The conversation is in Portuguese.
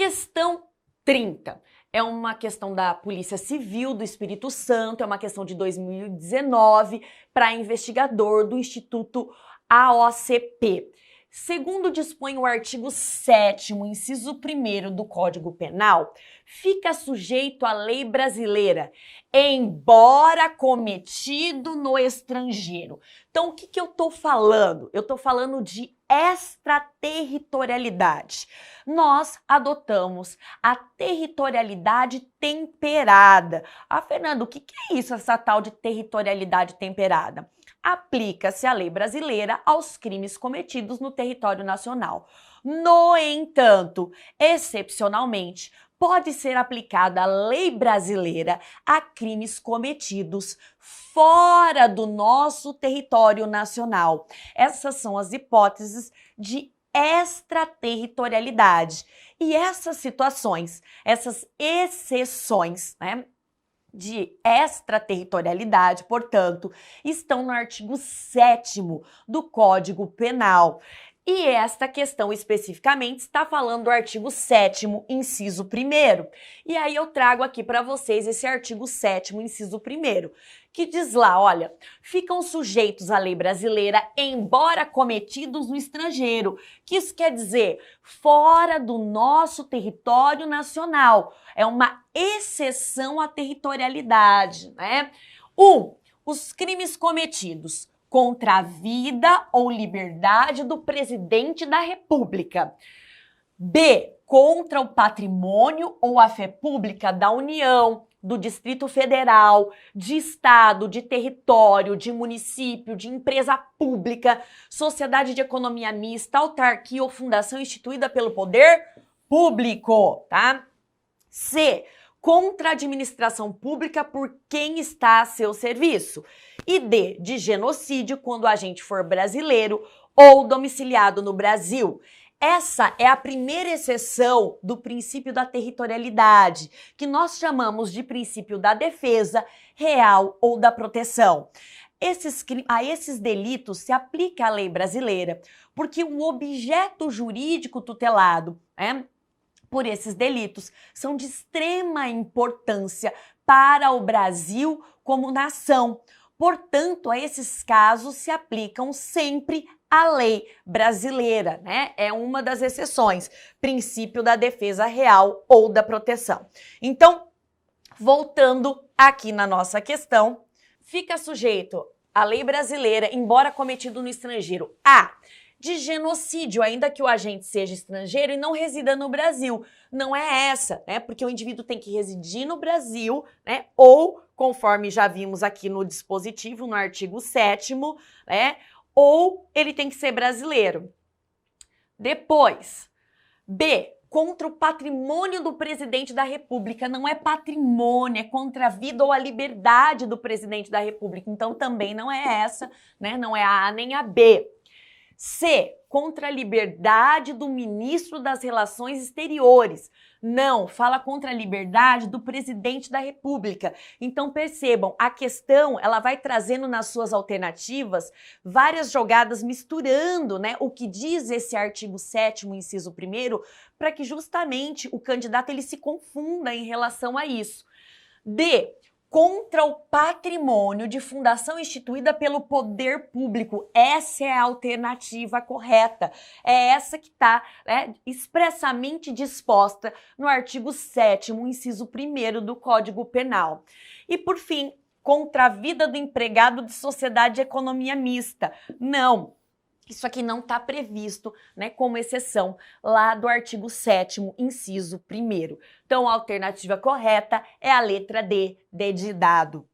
Questão 30. É uma questão da Polícia Civil do Espírito Santo, é uma questão de 2019 para investigador do Instituto AOCP. Segundo dispõe o artigo 7º, inciso 1º do Código Penal, fica sujeito à lei brasileira, embora cometido no estrangeiro. Então, o que eu estou falando? Eu estou falando de extraterritorialidade. Nós adotamos a territorialidade temperada. Fernando, o que é isso, essa tal de territorialidade temperada? Aplica-se a lei brasileira aos crimes cometidos no território nacional. No entanto, excepcionalmente, pode ser aplicada a lei brasileira a crimes cometidos fora do nosso território nacional. Essas são as hipóteses de extraterritorialidade. E essas situações, essas exceções, de extraterritorialidade, portanto, estão no artigo 7º do Código Penal. E esta questão especificamente está falando do artigo 7º, inciso 1º. E aí eu trago aqui para vocês esse artigo 7º, inciso 1º, que diz lá, olha, ficam sujeitos à lei brasileira, embora cometidos no estrangeiro. Que isso quer dizer? Fora do nosso território nacional. É uma exceção à territorialidade, né? Os crimes cometidos contra a vida ou liberdade do presidente da República. B. Contra o patrimônio ou a fé pública da União, do Distrito Federal, de Estado, de território, de município, de empresa pública, sociedade de economia mista, autarquia ou fundação instituída pelo poder público, tá? C. Contra a administração pública por quem está a seu serviço. E D, de genocídio, quando o agente for brasileiro ou domiciliado no Brasil. Essa é a primeira exceção do princípio da territorialidade, que nós chamamos de princípio da defesa real ou da proteção. A esses delitos se aplica a lei brasileira, porque o objeto jurídico tutelado, por esses delitos são de extrema importância para o Brasil como nação. Portanto, a esses casos se aplicam sempre a lei brasileira, É uma das exceções, princípio da defesa real ou da proteção. Então, voltando aqui na nossa questão, fica sujeito à lei brasileira, embora cometido no estrangeiro, de genocídio, ainda que o agente seja estrangeiro e não resida no Brasil. Não é essa, Porque o indivíduo tem que residir no Brasil, Ou, conforme já vimos aqui no dispositivo, no artigo 7º, Ou ele tem que ser brasileiro. Depois, B. Contra o patrimônio do presidente da República. Não é patrimônio, é contra a vida ou a liberdade do presidente da República. Então, também não é essa, Não é a A nem a B. C. Contra a liberdade do ministro das Relações Exteriores. Não, fala contra a liberdade do presidente da República. Então percebam, a questão ela vai trazendo nas suas alternativas várias jogadas misturando, o que diz esse artigo 7º, inciso 1º, para que justamente o candidato ele se confunda em relação a isso. D. Contra o patrimônio de fundação instituída pelo poder público. Essa é a alternativa correta. É essa que está expressamente disposta no artigo 7º, inciso 1º do Código Penal. E, por fim, contra a vida do empregado de sociedade de economia mista. Não. Isso aqui não está previsto, como exceção lá do artigo 7º, inciso 1º. Então, a alternativa correta é a letra D, D de dado.